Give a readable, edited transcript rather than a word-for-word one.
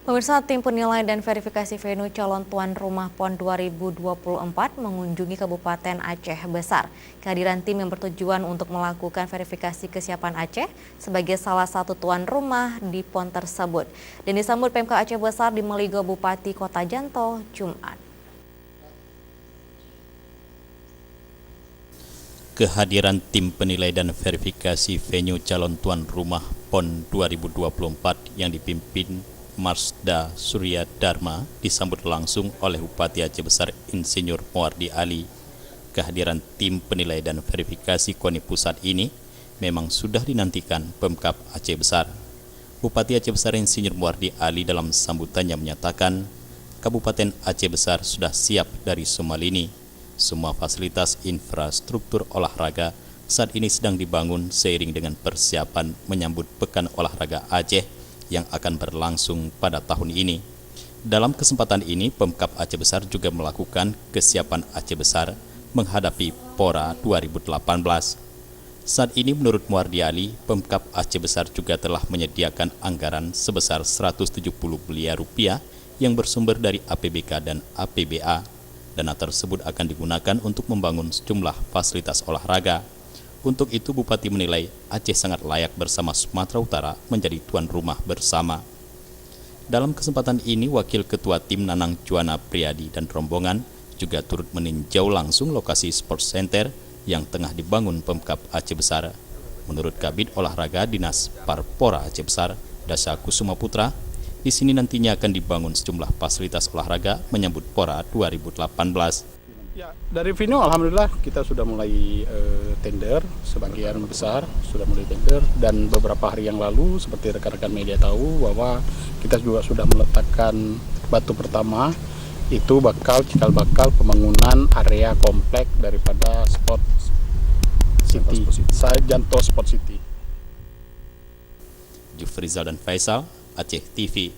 Pemirsa, tim penilai dan verifikasi venue calon tuan rumah PON 2024 mengunjungi Kabupaten Aceh Besar. Kehadiran tim yang bertujuan untuk melakukan verifikasi kesiapan Aceh sebagai salah satu tuan rumah di PON tersebut. Dan disambut Pemkab Aceh Besar di Meligo Bupati Kota Janto, Jumat. Kehadiran tim penilai dan verifikasi venue calon tuan rumah PON 2024 yang dipimpin Marsda Surya Dharma disambut langsung oleh Bupati Aceh Besar Insinyur Muwardi Ali. Kehadiran tim penilai dan verifikasi KONI Pusat ini memang sudah dinantikan Pemkab Aceh Besar. Bupati Aceh Besar Insinyur Muwardi Ali dalam sambutannya menyatakan, Kabupaten Aceh Besar sudah siap dari semua lini. Semua fasilitas infrastruktur olahraga saat ini sedang dibangun seiring dengan persiapan menyambut Pekan Olahraga Aceh yang akan berlangsung pada tahun ini. Dalam kesempatan ini, Pemkab Aceh Besar juga melakukan kesiapan Aceh Besar menghadapi PORA 2018. Saat ini menurut Muwardi Ali, Pemkab Aceh Besar juga telah menyediakan anggaran sebesar 170 miliar rupiah yang bersumber dari APBK dan APBA. Dana tersebut akan digunakan untuk membangun sejumlah fasilitas olahraga. Untuk itu, Bupati menilai Aceh sangat layak bersama Sumatera Utara menjadi tuan rumah bersama. Dalam kesempatan ini, Wakil Ketua Tim Nanang Juwana Priadi dan rombongan juga turut meninjau langsung lokasi sports center yang tengah dibangun Pemkab Aceh Besar. Menurut Kabid Olahraga Dinas Parpora Aceh Besar, Dasa Kusuma Putra, di sini nantinya akan dibangun sejumlah fasilitas olahraga menyambut PORA 2018. Ya, dari venue alhamdulillah kita sudah mulai tender, sebagian besar sudah mulai tender, dan beberapa hari yang lalu seperti rekan-rekan media tahu bahwa kita juga sudah meletakkan batu pertama, itu cikal bakal pembangunan area komplek daripada Sport City, Janto Sport City. Jufrizal dan Faisal, Aceh TV.